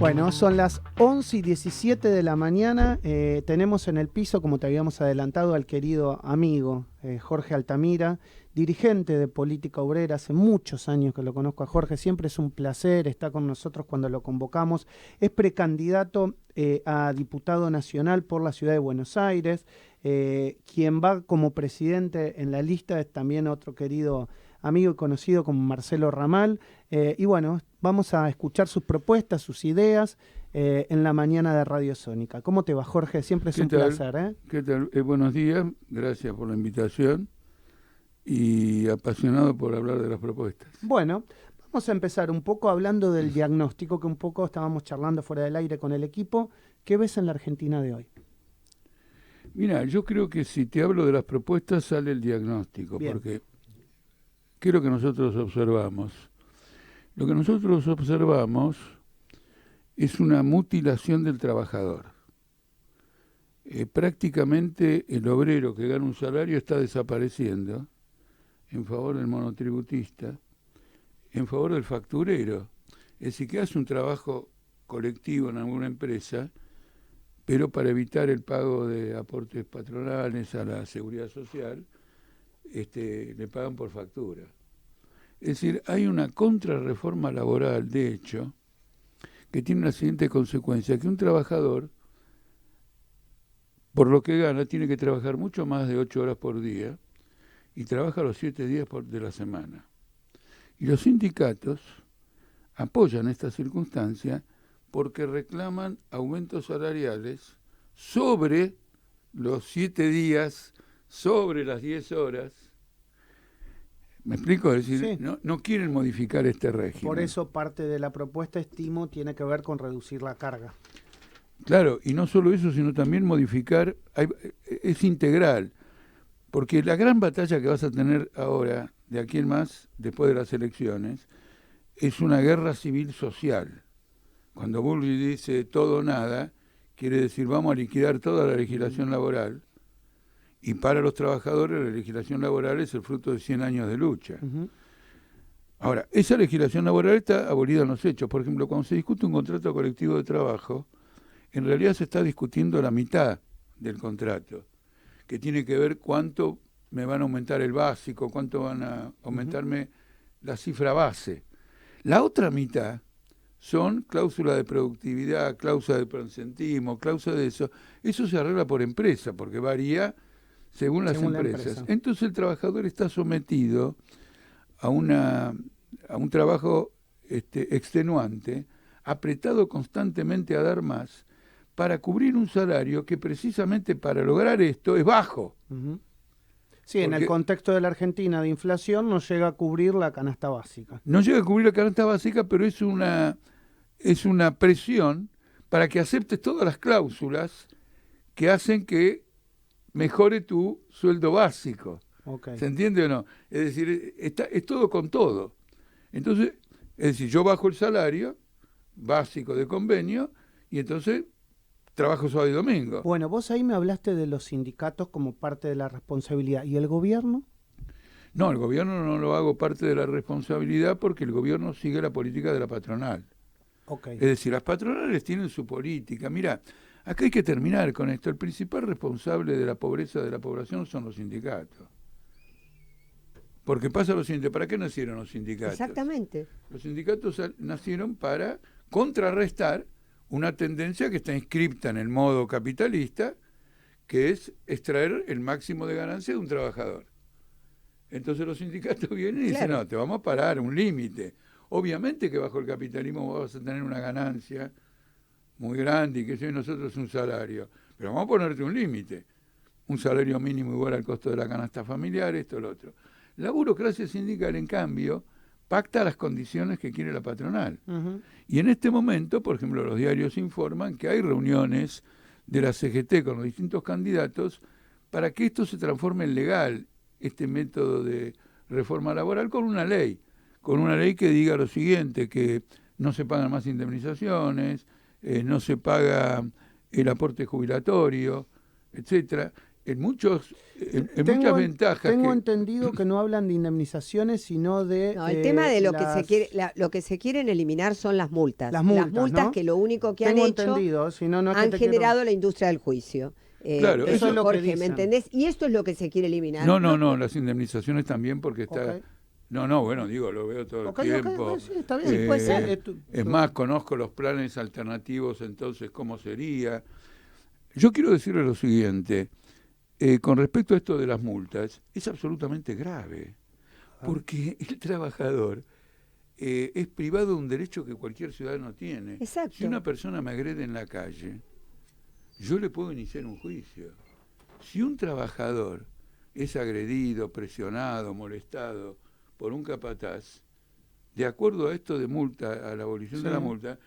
Bueno, son las 11:17 de la mañana. Tenemos en el piso, como te habíamos adelantado, al querido amigo Jorge Altamira, dirigente de Política Obrera. Hace muchos años que lo conozco a Jorge. Siempre es un placer, está con nosotros cuando lo convocamos. Es precandidato a diputado nacional por la ciudad de Buenos Aires. Quien va como presidente en la lista es también otro querido amigo y conocido como Marcelo Ramal. Y bueno, vamos a escuchar sus propuestas, sus ideas en la mañana de Radio Sónica. ¿Cómo te va, Jorge? Siempre es un placer. ¿Qué tal? Buenos días, gracias por la invitación y apasionado por hablar de las propuestas. Bueno, vamos a empezar un poco hablando del diagnóstico que un poco estábamos charlando fuera del aire con el equipo. ¿Qué ves en la Argentina de hoy? Mira, yo creo que si te hablo de las propuestas sale el diagnóstico. Bien. Porque ¿qué es lo que nosotros observamos? Lo que nosotros observamos es una mutilación del trabajador. Prácticamente el obrero que gana un salario está desapareciendo en favor del monotributista, en favor del facturero. Es decir, que hace un trabajo colectivo en alguna empresa, pero para evitar el pago de aportes patronales a la seguridad social, le pagan por factura. Es decir, hay una contrarreforma laboral, de hecho, que tiene la siguiente consecuencia, que un trabajador, por lo que gana, tiene que trabajar mucho más de 8 horas por día y trabaja los 7 días de la semana. Y los sindicatos apoyan esta circunstancia porque reclaman aumentos salariales sobre los 7 días, sobre las 10 horas. ¿Me explico? Es decir, sí. no quieren modificar este régimen. Por eso parte de la propuesta, estimo, tiene que ver con reducir la carga. Claro, y no solo eso, sino también modificar, es integral, porque la gran batalla que vas a tener ahora, de aquí en más, después de las elecciones, es una guerra civil social. Cuando Bullrich dice todo o nada, quiere decir vamos a liquidar toda la legislación laboral. Y para los trabajadores la legislación laboral es el fruto de 100 años de lucha. Ahora, esa legislación laboral está abolida en los hechos. Por ejemplo, cuando se discute un contrato colectivo de trabajo, en realidad se está discutiendo la mitad del contrato, que tiene que ver cuánto me van a aumentar el básico, cuánto van a aumentarme la cifra base. La otra mitad son cláusulas de productividad, cláusulas de presentismo, cláusulas de eso. Eso se arregla por empresa, porque varía según las empresas. Entonces el trabajador está sometido a un trabajo extenuante, apretado constantemente a dar más, para cubrir un salario que precisamente para lograr esto es bajo. Sí, en el contexto de la Argentina de inflación no llega a cubrir la canasta básica. No llega a cubrir la canasta básica, pero es una presión para que aceptes todas las cláusulas que hacen que mejore tu sueldo básico. Okay. ¿Se entiende o no? Es decir, es todo con todo. Entonces, es decir, yo bajo el salario básico de convenio y entonces trabajo sábado y domingo. Bueno, vos ahí me hablaste de los sindicatos como parte de la responsabilidad. ¿Y el gobierno? No, el gobierno no lo hago parte de la responsabilidad porque el gobierno sigue la política de la patronal. Okay. Es decir, las patronales tienen su política. Mira, acá hay que terminar con esto. El principal responsable de la pobreza de la población son los sindicatos. Porque pasa lo siguiente, ¿para qué nacieron los sindicatos? Exactamente. Los sindicatos nacieron para contrarrestar una tendencia que está inscripta en el modo capitalista, que es extraer el máximo de ganancia de un trabajador. Entonces los sindicatos vienen y dicen, no, te vamos a parar un límite. Obviamente que bajo el capitalismo vas a tener una ganancia muy grande y que si nosotros un salario, pero vamos a ponerte un límite. Un salario mínimo igual al costo de la canasta familiar, esto, lo otro. La burocracia sindical, en cambio, pacta las condiciones que quiere la patronal. Y en este momento, por ejemplo, los diarios informan que hay reuniones de la CGT con los distintos candidatos para que esto se transforme en legal, este método de reforma laboral, con una ley que diga lo siguiente, que no se pagan más indemnizaciones, no se paga el aporte jubilatorio, etcétera, en muchas ventajas. Tengo entendido que no hablan de indemnizaciones, sino de... No, el tema de lo que se quiere, lo que se quieren eliminar son las multas. Las multas, ¿no? Que lo único que tengo han hecho, si no, no es han que generado la industria del juicio. Claro, eso es lo Jorge, que dicen. ¿me entendés? Y esto es lo que se quiere eliminar. No, las indemnizaciones también, porque está... Okay. Bueno, digo, lo veo todo el tiempo. Sí, está bien. Sí, puede ser. Es más, conozco los planes alternativos, entonces, ¿cómo sería? Yo quiero decirle lo siguiente, con respecto a esto de las multas, es absolutamente grave, porque el trabajador es privado de un derecho que cualquier ciudadano tiene. Exacto. Si una persona me agrede en la calle, yo le puedo iniciar un juicio. Si un trabajador es agredido, presionado, molestado por un capataz, de acuerdo a esto de multa, a la abolición de la multa,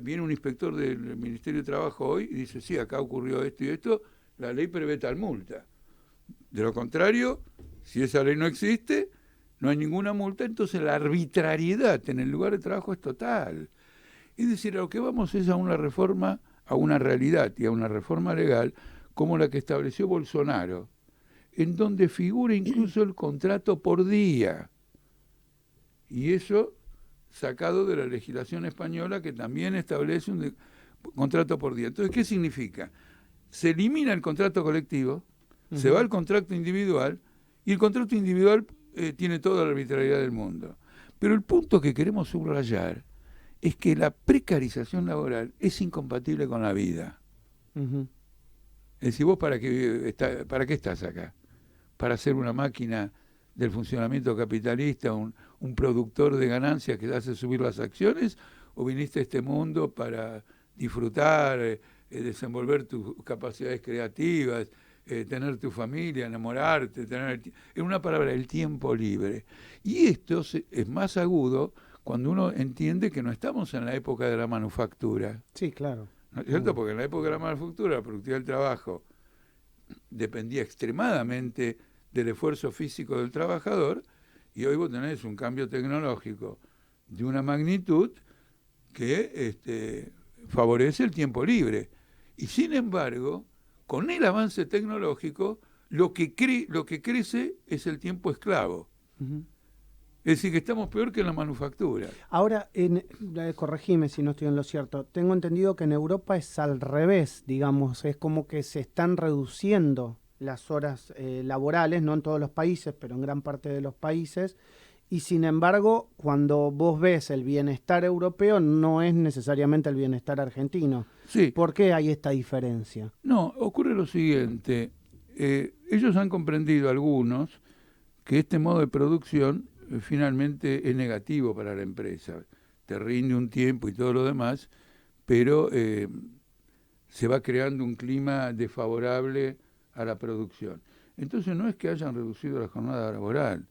viene un inspector del Ministerio de Trabajo hoy y dice, sí, acá ocurrió esto y esto, la ley prevé tal multa. De lo contrario, si esa ley no existe, no hay ninguna multa, entonces la arbitrariedad en el lugar de trabajo es total. Es decir, a lo que vamos es a una reforma, a una realidad y a una reforma legal como la que estableció Bolsonaro, en donde figura incluso el contrato por día. Y eso sacado de la legislación española, que también establece un contrato por día. Entonces, ¿qué significa? Se elimina el contrato colectivo, se va al contrato individual, y el contrato individual tiene toda la arbitrariedad del mundo. Pero el punto que queremos subrayar es que la precarización laboral es incompatible con la vida. Es decir, ¿vos para qué estás acá? ¿Para ser una máquina del funcionamiento capitalista, un productor de ganancias que hace subir las acciones, o viniste a este mundo para disfrutar, desenvolver tus capacidades creativas, tener tu familia, enamorarte, en una palabra, el tiempo libre? Y esto es más agudo cuando uno entiende que no estamos en la época de la manufactura. Sí, claro. ¿No es cierto? Porque en la época de la manufactura, la productividad del trabajo dependía extremadamente del esfuerzo físico del trabajador, y hoy vos tenés un cambio tecnológico de una magnitud que favorece el tiempo libre. Y sin embargo, con el avance tecnológico, lo que crece es el tiempo esclavo. Es decir, que estamos peor que en la manufactura. Ahora, corregime si no estoy en lo cierto, tengo entendido que en Europa es al revés, digamos, es como que se están reduciendo las horas laborales, no en todos los países, pero en gran parte de los países, y sin embargo, cuando vos ves el bienestar europeo, no es necesariamente el bienestar argentino. Sí. ¿Por qué hay esta diferencia? No, ocurre lo siguiente, ellos han comprendido, algunos, que este modo de producción finalmente es negativo para la empresa, te rinde un tiempo y todo lo demás, pero se va creando un clima desfavorable a la producción. Entonces no es que hayan reducido la jornada laboral.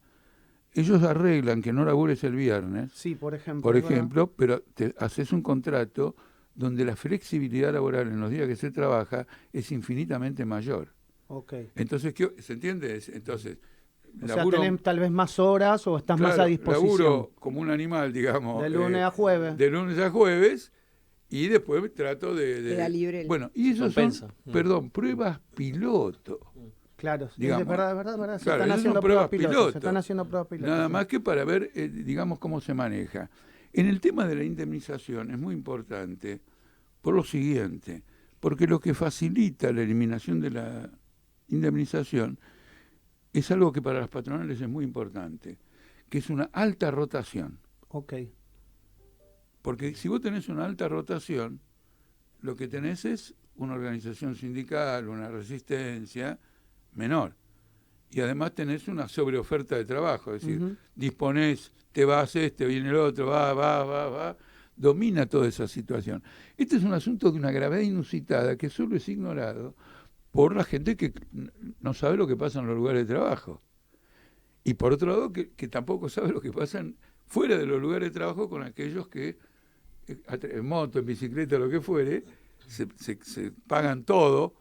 Ellos arreglan que no labures el viernes, sí, por ejemplo, pero te haces un contrato donde la flexibilidad laboral en los días que se trabaja es infinitamente mayor. Okay. Entonces, ¿se entiende? Entonces, o sea, tenés tal vez más horas o estás más a disposición. Laburo como un animal, digamos. De lunes a jueves. De lunes a jueves. Y después trato de queda libre. Bueno, y eso son, pruebas piloto. Claro, digamos, es verdad. Se están haciendo pruebas piloto. Se están haciendo pruebas piloto. Nada más que para ver, digamos, cómo se maneja. En el tema de la indemnización es muy importante por lo siguiente, porque lo que facilita la eliminación de la indemnización es algo que para las patronales es muy importante, que es una alta rotación. Okay. Porque si vos tenés una alta rotación, lo que tenés es una organización sindical, una resistencia menor. Y además tenés una sobreoferta de trabajo, es decir, disponés, te vas viene el otro, va, domina toda esa situación. Este es un asunto de una gravedad inusitada que solo es ignorado por la gente que no sabe lo que pasa en los lugares de trabajo. Y por otro lado, que tampoco sabe lo que pasa fuera de los lugares de trabajo con aquellos que en moto, en bicicleta, lo que fuere, se pagan todo,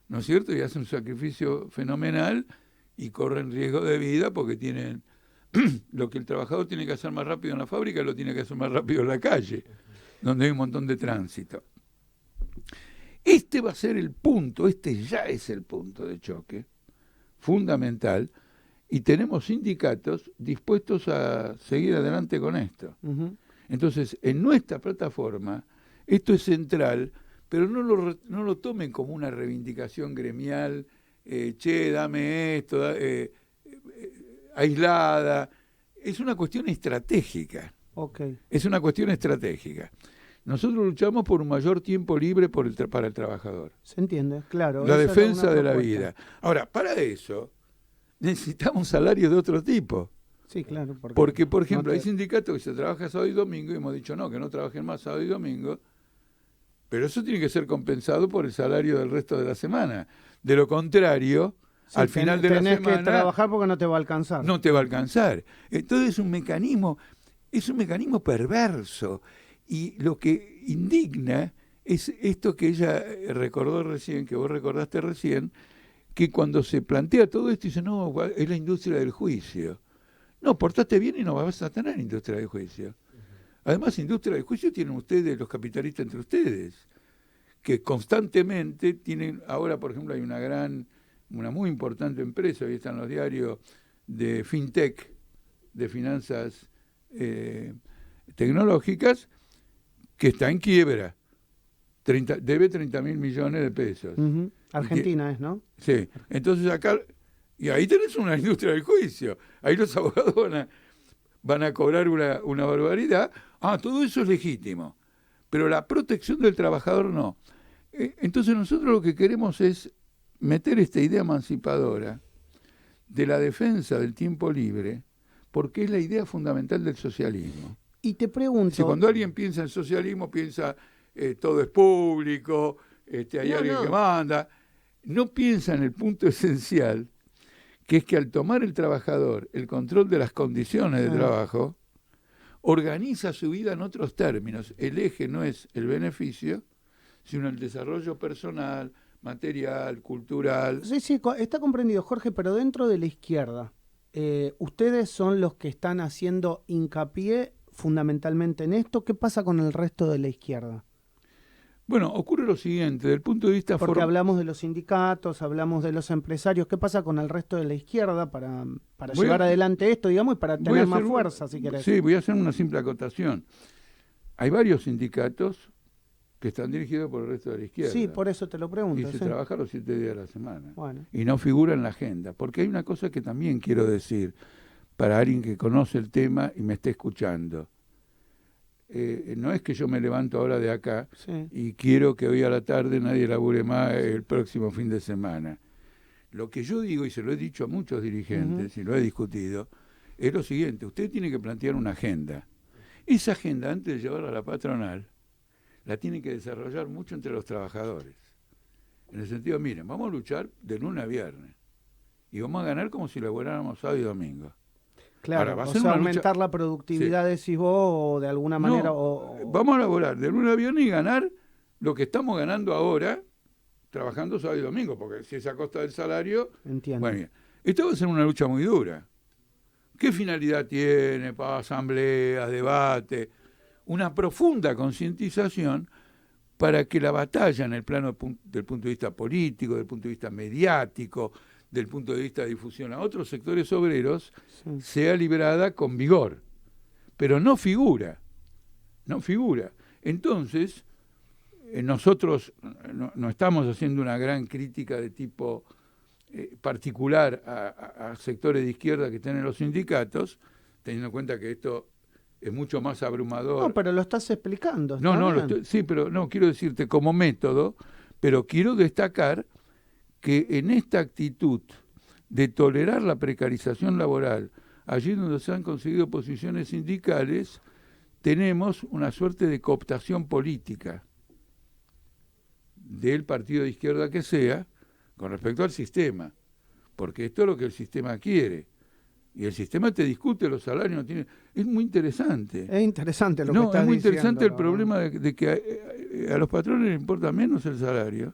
¿no es cierto? Y hacen un sacrificio fenomenal y corren riesgo de vida porque tienen lo que el trabajador tiene que hacer más rápido en la fábrica, lo tiene que hacer más rápido en la calle, donde hay un montón de tránsito. Este va a ser el punto, este ya es el punto de choque fundamental, y tenemos sindicatos dispuestos a seguir adelante con esto. Entonces, en nuestra plataforma, esto es central, pero no lo tomen como una reivindicación gremial, che, dame esto, aislada. Es una cuestión estratégica. Es una cuestión estratégica. Nosotros luchamos por un mayor tiempo libre para el trabajador. Se entiende, claro. La defensa de la vida. Ahora, para eso necesitamos salarios de otro tipo. Sí, claro. Porque por ejemplo, hay sindicatos que se trabaja sábado y domingo y hemos dicho no, que no trabajen más sábado y domingo, pero eso tiene que ser compensado por el salario del resto de la semana. De lo contrario, al final de la semana... Tenés que trabajar porque no te va a alcanzar. No te va a alcanzar. Entonces es un mecanismo perverso. Y lo que indigna es esto que ella recordó recién, que vos recordaste recién, que cuando se plantea todo esto dice, no, es la industria del juicio. No, portate bien y no vas a tener industria del juicio. Además, industria del juicio tienen ustedes, los capitalistas entre ustedes, que constantemente tienen, ahora por ejemplo hay una muy importante empresa, hoy están los diarios de fintech, de finanzas tecnológicas, que está en quiebra, debe 30.000 millones de pesos. Argentina es, ¿no? Sí, entonces acá, y ahí tenés una industria del juicio, ahí los abogados van a cobrar una barbaridad. Todo eso es legítimo, pero la protección del trabajador no. Entonces nosotros lo que queremos es meter esta idea emancipadora de la defensa del tiempo libre, porque es la idea fundamental del socialismo. Y te pregunto... Si cuando alguien piensa en socialismo, piensa todo es público, hay alguien que manda, no piensa en el punto esencial, que es que al tomar el trabajador el control de las condiciones de trabajo, organiza su vida en otros términos. El eje no es el beneficio, sino el desarrollo personal, material, cultural. Sí, está comprendido, Jorge, pero dentro de la izquierda, ustedes son los que están haciendo hincapié fundamentalmente en esto. ¿Qué pasa con el resto de la izquierda? Bueno, ocurre lo siguiente, desde el punto de vista... Porque hablamos de los sindicatos, hablamos de los empresarios. ¿Qué pasa con el resto de la izquierda para llevar adelante esto, digamos, y para tener más fuerza, si querés? Sí, voy a hacer una simple acotación. Hay varios sindicatos que están dirigidos por el resto de la izquierda. Sí, por eso te lo pregunto. Y se trabaja los 7 días de la semana. Bueno. Y no figura en la agenda. Porque hay una cosa que también quiero decir para alguien que conoce el tema y me esté escuchando. No es que yo me levanto ahora de acá y quiero que hoy a la tarde nadie labure más el próximo fin de semana. Lo que yo digo, y se lo he dicho a muchos dirigentes y lo he discutido, es lo siguiente: usted tiene que plantear una agenda. Esa agenda, antes de llevarla a la patronal, la tiene que desarrollar mucho entre los trabajadores. En el sentido, miren, vamos a luchar de lunes a viernes y vamos a ganar como si laboráramos sábado y domingo. Claro, ahora, va a aumentar la productividad, decís vos, o de alguna manera... Vamos a laborar de lunes a viernes y ganar lo que estamos ganando ahora trabajando sábado y domingo, porque si es a costa del salario... Entiendo. Bueno, esto va a ser una lucha muy dura. ¿Qué finalidad tiene? Para asambleas, debate, una profunda concientización para que la batalla en el plano del punto de vista político, del punto de vista mediático, del punto de vista de difusión a otros sectores obreros, sea librada con vigor, pero no figura. Entonces, nosotros no estamos haciendo una gran crítica de tipo particular a sectores de izquierda que están en los sindicatos, teniendo en cuenta que esto es mucho más abrumador. No, pero lo estás explicando. Sí, pero no, quiero decirte como método, pero quiero destacar que en esta actitud de tolerar la precarización laboral, allí donde se han conseguido posiciones sindicales, tenemos una suerte de cooptación política del partido de izquierda que sea con respecto al sistema, porque esto es lo que el sistema quiere. Y el sistema te discute los salarios, es muy interesante. Es interesante lo que estás diciendo. No, es muy interesante el problema de que a los patrones les importa menos el salario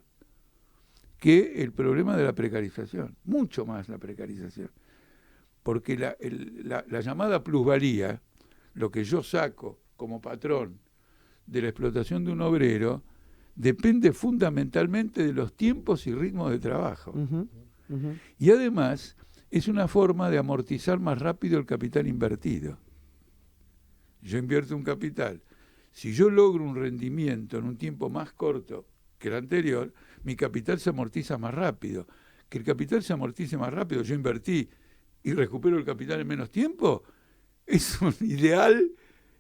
que el problema de la precarización, mucho más la precarización. Porque la llamada plusvalía, lo que yo saco como patrón de la explotación de un obrero, depende fundamentalmente de los tiempos y ritmos de trabajo. Y además es una forma de amortizar más rápido el capital invertido. Yo invierto un capital. Si yo logro un rendimiento en un tiempo más corto que el anterior, mi capital se amortiza más rápido. Que el capital se amortice más rápido, yo invertí y recupero el capital en menos tiempo, es un ideal,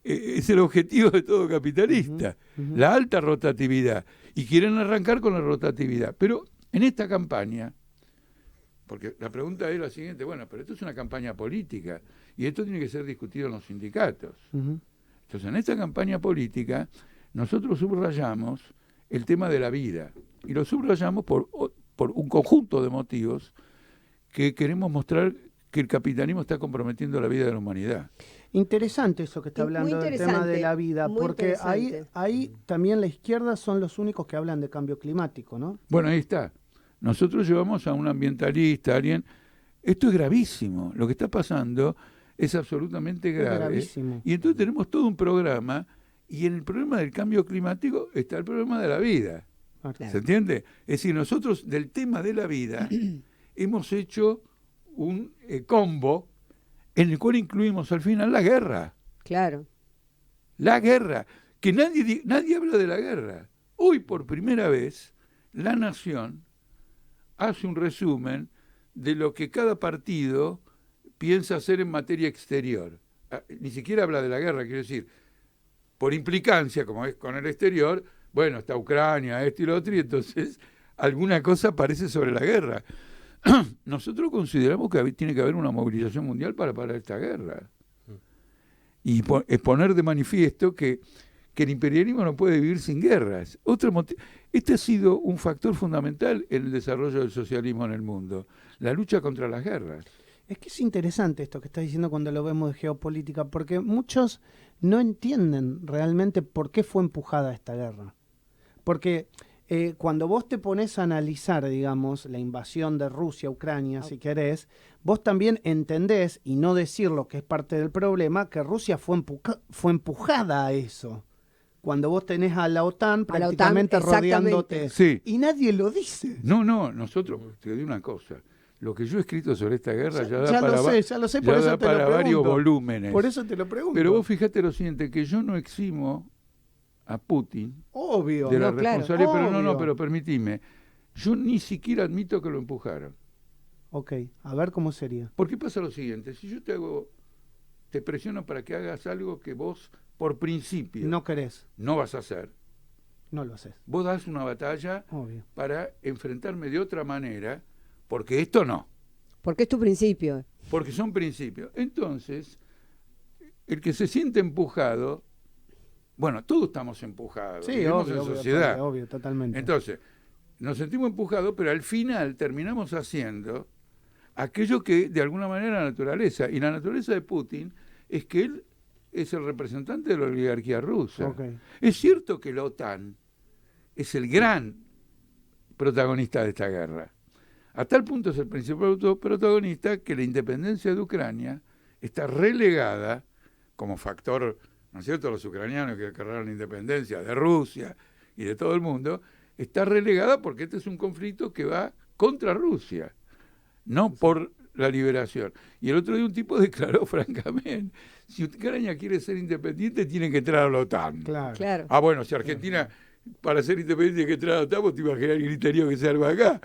es el objetivo de todo capitalista, la alta rotatividad. Y quieren arrancar con la rotatividad. Pero en esta campaña, porque la pregunta es la siguiente, bueno, pero esto es una campaña política y esto tiene que ser discutido en los sindicatos. Entonces, en esta campaña política, nosotros subrayamos el tema de la vida y lo subrayamos por un conjunto de motivos que queremos mostrar que el capitalismo está comprometiendo la vida de la humanidad. Interesante eso que está hablando del tema de la vida, porque ahí también la izquierda son los únicos que hablan de cambio climático, ¿no? Bueno, ahí está. Nosotros llevamos a un ambientalista, a alguien... Esto es gravísimo. Lo que está pasando es absolutamente grave. Es gravísimo. Y entonces tenemos todo un programa, y en el problema del cambio climático está el problema de la vida. Claro. ¿Se entiende? Es decir, nosotros del tema de la vida hemos hecho un combo en el cual incluimos al final la guerra. Claro. La guerra. Que nadie habla de la guerra. Hoy, por primera vez, La Nación hace un resumen de lo que cada partido piensa hacer en materia exterior. Ni siquiera habla de la guerra, quiero decir, por implicancia, como es con el exterior, bueno, está Ucrania, esto y lo otro, y entonces alguna cosa aparece sobre la guerra. Nosotros consideramos que tiene que haber una movilización mundial para parar esta guerra. Y poner de manifiesto que el imperialismo no puede vivir sin guerras. Este ha sido un factor fundamental en el desarrollo del socialismo en el mundo, la lucha contra las guerras. Es que es interesante esto que estás diciendo cuando lo vemos de geopolítica, porque muchos no entienden realmente por qué fue empujada esta guerra. Porque cuando vos te pones a analizar, digamos, la invasión de Rusia a Ucrania, si querés, vos también entendés, y no decir lo que es parte del problema, que Rusia fue empujada a eso. Cuando vos tenés a la OTAN prácticamente rodeándote. Sí. Y nadie lo dice. No, nosotros, te digo una cosa, lo que yo he escrito sobre esta guerra ya da para varios volúmenes. Por eso te lo pregunto. Pero vos fíjate lo siguiente, que yo no eximo a Putin obvio, de la responsabilidad, claro, pero permitime, yo ni siquiera admito que lo empujaron. Ok, a ver cómo sería. Porque pasa lo siguiente, si yo te presiono para que hagas algo que vos, por principio, no querés, no vas a hacer, no lo haces. Vos das una batalla obvio, para enfrentarme de otra manera, porque esto no. Porque es tu principio. Porque son principios. Entonces, el que se siente empujado, bueno, todos estamos empujados, sí, vivimos obvio, en sociedad. Obvio, totalmente. Entonces, nos sentimos empujados, pero al final terminamos haciendo aquello que de alguna manera la naturaleza, y la naturaleza de Putin es que él es el representante de la oligarquía rusa. Okay. Es cierto que la OTAN es el gran protagonista de esta guerra. A tal punto es el principal protagonista que la independencia de Ucrania está relegada como factor, ¿no es cierto?, los ucranianos que querrán la independencia de Rusia y de todo el mundo, está relegada porque este es un conflicto que va contra Rusia, no por la liberación. Y el otro día un tipo declaró francamente, si Ucrania quiere ser independiente tiene que entrar a la OTAN. Claro. Ah, bueno, si Argentina para ser independiente tiene que entrar a la OTAN, vos te imaginás el griterío que se arma acá.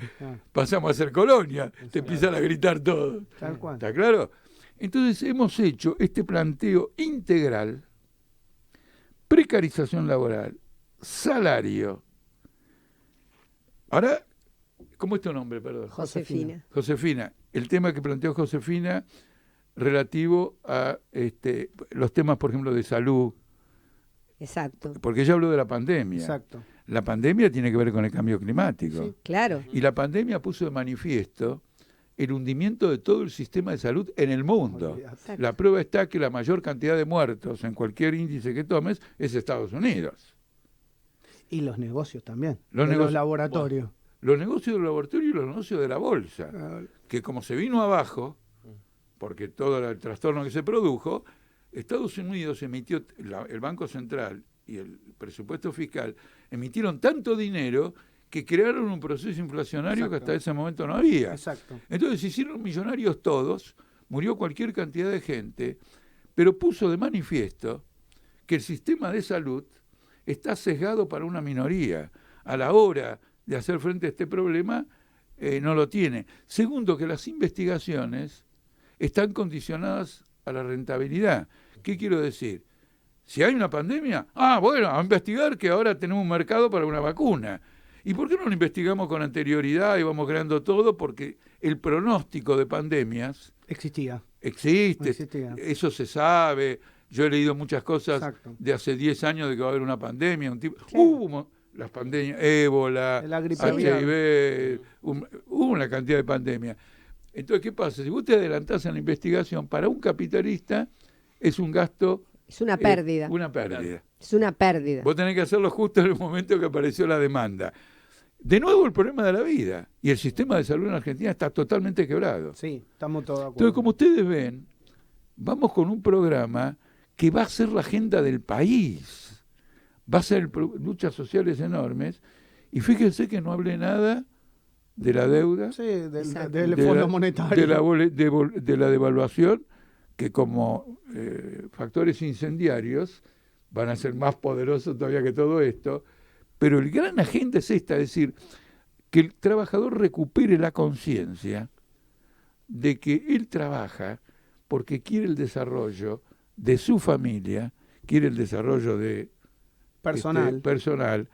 Pasamos a ser colonia, te empiezan a gritar todo. Tal cual. ¿Está claro? Entonces hemos hecho este planteo integral, precarización laboral, salario. Ahora, ¿cómo es tu nombre, perdón? Josefina. Josefina, el tema que planteó Josefina relativo a los temas, por ejemplo, de salud. Exacto. Porque ella habló de la pandemia. Exacto. La pandemia tiene que ver con el cambio climático. Sí, claro. Y la pandemia puso de manifiesto el hundimiento de todo el sistema de salud en el mundo. Olvidate. La prueba está que la mayor cantidad de muertos en cualquier índice que tomes es Estados Unidos. Y los negocios también. Los laboratorios. Bueno, los negocios del laboratorio y los negocios de la bolsa. Que como se vino abajo, porque todo el trastorno que se produjo, Estados Unidos emitió, el Banco Central y el presupuesto fiscal emitieron tanto dinero que crearon un proceso inflacionario. Exacto. Que hasta ese momento no había. Exacto. Entonces se hicieron millonarios todos, murió cualquier cantidad de gente, pero puso de manifiesto que el sistema de salud está sesgado para una minoría. A la hora de hacer frente a este problema, no lo tiene. Segundo, que las investigaciones están condicionadas a la rentabilidad. ¿Qué quiero decir? Si hay una pandemia, bueno, a investigar que ahora tenemos un mercado para una vacuna. ¿Y por qué no lo investigamos con anterioridad y vamos creando todo? Porque el pronóstico de pandemias existe, eso se sabe. Yo he leído muchas cosas. Exacto. De hace 10 años de que va a haber una pandemia. Hubo las pandemias, ébola, HIV, hubo una cantidad de pandemias. Entonces, ¿qué pasa? Si vos te adelantás en la investigación, para un capitalista es un gasto... Es una pérdida. Una pérdida. Es una pérdida. Vos tenés que hacerlo justo en el momento que apareció la demanda. De nuevo el problema de la vida. Y el sistema de salud en Argentina está totalmente quebrado. Sí, estamos todos de acuerdo. Entonces, como ustedes ven, vamos con un programa que va a ser la agenda del país. Va a ser luchas sociales enormes. Y fíjense que no hablé nada de la deuda. Sí, del Fondo Monetario. De la devaluación, que como factores incendiarios van a ser más poderosos todavía que todo esto. Pero el gran agenda es esta, es decir, que el trabajador recupere la conciencia de que él trabaja porque quiere el desarrollo de su familia, quiere el desarrollo de personal,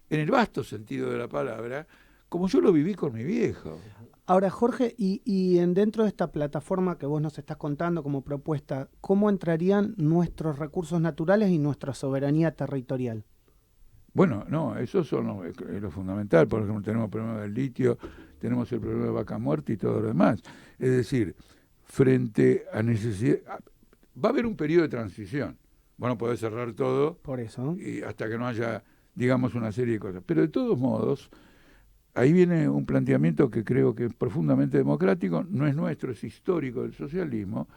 en el vasto sentido de la palabra, como yo lo viví con mi viejo. Ahora, Jorge, y dentro de esta plataforma que vos nos estás contando como propuesta, ¿cómo entrarían nuestros recursos naturales y nuestra soberanía territorial? Bueno, no, eso son lo fundamental. Por ejemplo, tenemos el problema del litio, tenemos el problema de vaca muerta y todo lo demás. Es decir, frente a necesidad, va a haber un periodo de transición. Bueno, podés cerrar todo. Por eso. Y hasta que no haya, digamos, una serie de cosas. Pero de todos modos, ahí viene un planteamiento que creo que es profundamente democrático, no es nuestro, es histórico del socialismo,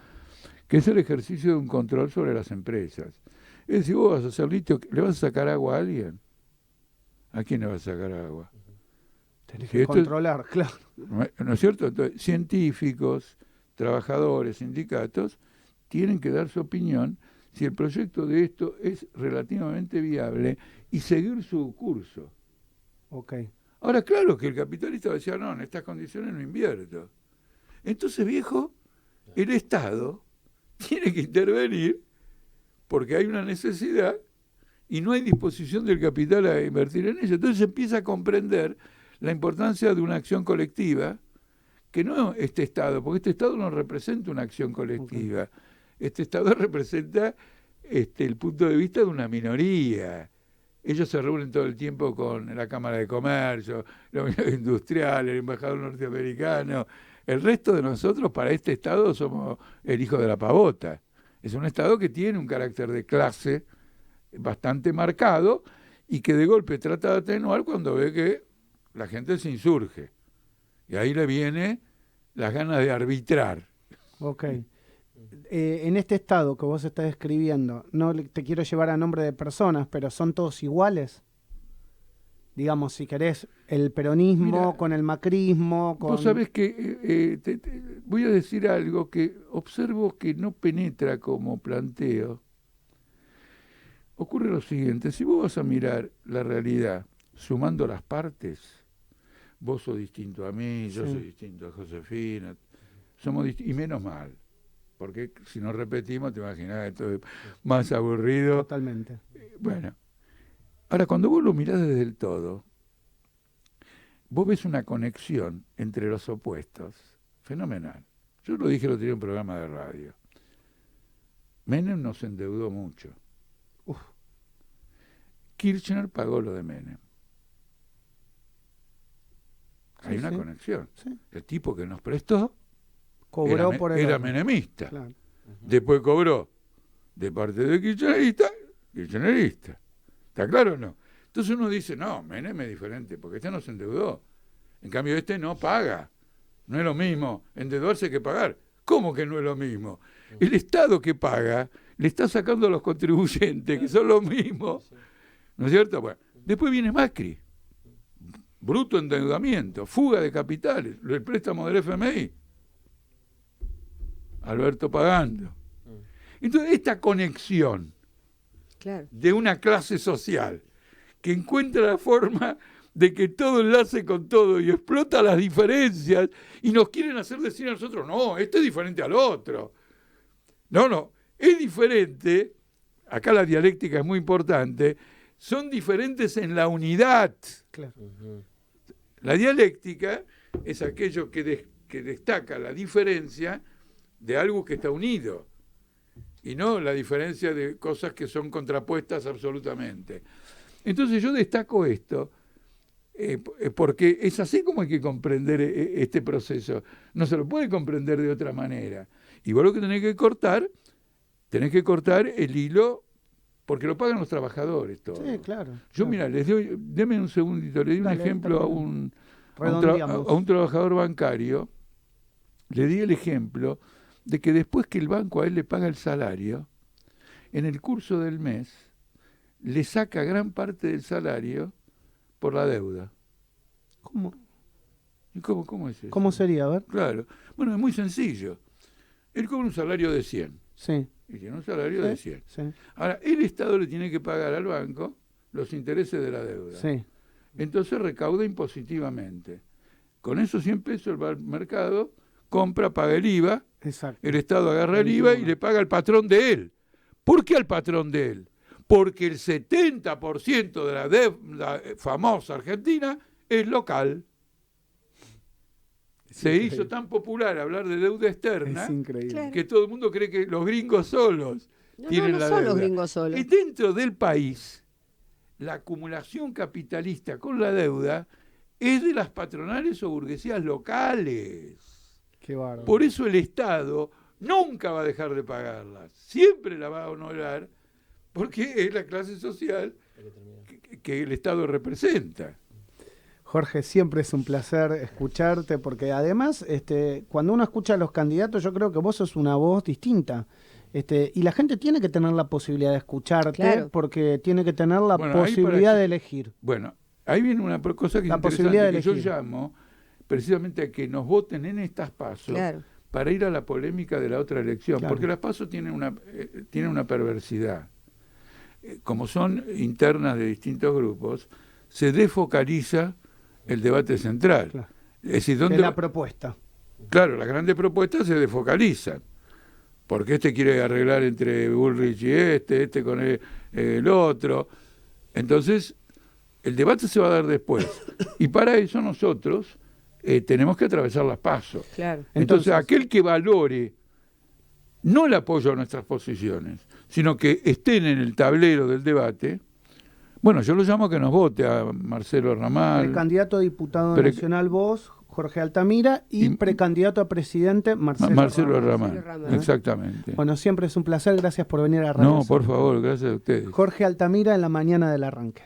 que es el ejercicio de un control sobre las empresas. Es decir, vos vas a hacer litio, ¿le vas a sacar agua a alguien? ¿A quién le vas a sacar agua? Tenés que controlar, claro. ¿No es cierto? Entonces, científicos, trabajadores, sindicatos, tienen que dar su opinión si el proyecto de esto es relativamente viable y seguir su curso. Okay. Ahora, claro que el capitalista va a decir, no, en estas condiciones no invierto. Entonces, viejo, el Estado tiene que intervenir porque hay una necesidad y no hay disposición del capital a invertir en ello. Entonces se empieza a comprender la importancia de una acción colectiva, que no este Estado, porque este Estado no representa una acción colectiva. Okay. Este Estado representa el punto de vista de una minoría. Ellos se reúnen todo el tiempo con la Cámara de Comercio, la Unión Industrial, el embajador norteamericano. El resto de nosotros, para este Estado, somos el hijo de la pavota. Es un Estado que tiene un carácter de clase bastante marcado y que de golpe trata de atenuar cuando ve que la gente se insurge. Y ahí le viene las ganas de arbitrar. Ok. En este Estado que vos estás describiendo, no te quiero llevar a nombre de personas, pero ¿son todos iguales? Digamos, si querés, el peronismo. Mira, con el macrismo. Vos sabés que voy a decir algo que observo que no penetra como planteo. Ocurre lo siguiente, si vos vas a mirar la realidad sumando las partes, vos sos distinto a mí, yo soy distinto a Josefina, somos y menos mal, porque si no repetimos, te imaginás, esto es más aburrido. Totalmente. Bueno, ahora cuando vos lo mirás desde el todo, vos ves una conexión entre los opuestos, fenomenal. Yo lo dije el otro día en un programa de radio. Menem nos endeudó mucho. Kirchner pagó lo de Menem. Hay una conexión. Sí. El tipo que nos prestó cobró era menemista. Claro. Después cobró de parte de kirchnerista. ¿Está claro o no? Entonces uno dice, no, Menem es diferente, porque este no se endeudó. En cambio, este no paga. No es lo mismo endeudarse que pagar. ¿Cómo que no es lo mismo? El Estado que paga le está sacando a los contribuyentes, que son los mismos, ¿no es cierto? Bueno, después viene Macri, bruto endeudamiento, fuga de capitales, el préstamo del FMI, Alberto pagando. Entonces, esta conexión de una clase social que encuentra la forma de que todo enlace con todo y explota las diferencias y nos quieren hacer decir a nosotros, no, este es diferente al otro. No, es diferente, acá la dialéctica es muy importante, son diferentes en la unidad. Claro. La dialéctica es aquello que destaca la diferencia de algo que está unido y no la diferencia de cosas que son contrapuestas absolutamente. Entonces yo destaco esto porque es así como hay que comprender este proceso. No se lo puede comprender de otra manera. Y vos lo que tenés que cortar el hilo porque lo pagan los trabajadores todo. Sí, claro. Yo, claro. mira, deme un segundito, le di un ejemplo a un trabajador bancario, le di el ejemplo de que después que el banco a él le paga el salario, en el curso del mes, le saca gran parte del salario por la deuda. ¿Cómo? ¿Y cómo es eso? ¿Cómo sería? A ver. Claro. Bueno, es muy sencillo. Él cobra un salario de 100. Sí. Y tiene un salario de 100. Sí. Ahora, el Estado le tiene que pagar al banco los intereses de la deuda. Sí. Entonces recauda impositivamente. Con esos 100 pesos él va al mercado, compra, paga el IVA, exacto. El Estado agarra el IVA y le paga al patrón de él. ¿Por qué al patrón de él? Porque el 70% de la deuda famosa argentina es local. Se hizo tan popular hablar de deuda externa que todo el mundo cree que los gringos solos tienen la deuda. No son los gringos solos. Y dentro del país, la acumulación capitalista con la deuda es de las patronales o burguesías locales. Qué bárbaro. Por eso el Estado nunca va a dejar de pagarlas, siempre la va a honorar, porque es la clase social que el Estado representa. Jorge, siempre es un placer escucharte, porque además, cuando uno escucha a los candidatos, yo creo que vos sos una voz distinta. Y la gente tiene que tener la posibilidad de escucharte, claro, porque tiene que tener la posibilidad de elegir. Bueno, ahí viene una cosa que es interesante, que yo llamo precisamente a que nos voten en estas PASO, claro, para ir a la polémica de la otra elección, claro, porque las PASO tienen una perversidad. Como son internas de distintos grupos, se desfocaliza el debate central. Claro. Es decir, ¿dónde la propuesta? Claro, las grandes propuestas se desfocalizan, porque este quiere arreglar entre Bullrich y este con el otro. Entonces, el debate se va a dar después. Y para eso nosotros tenemos que atravesar las PASO. Claro. Entonces, aquel que valore no el apoyo a nuestras posiciones, sino que estén en el tablero del debate, bueno, yo lo llamo a que nos vote a Marcelo Ramal. Precandidato a diputado nacional vos, Jorge Altamira, y precandidato a presidente Marcelo Ramal. Exactamente. Bueno, siempre es un placer, gracias por venir a Radio. No, por favor, gracias a ustedes. Jorge Altamira en la mañana del arranque.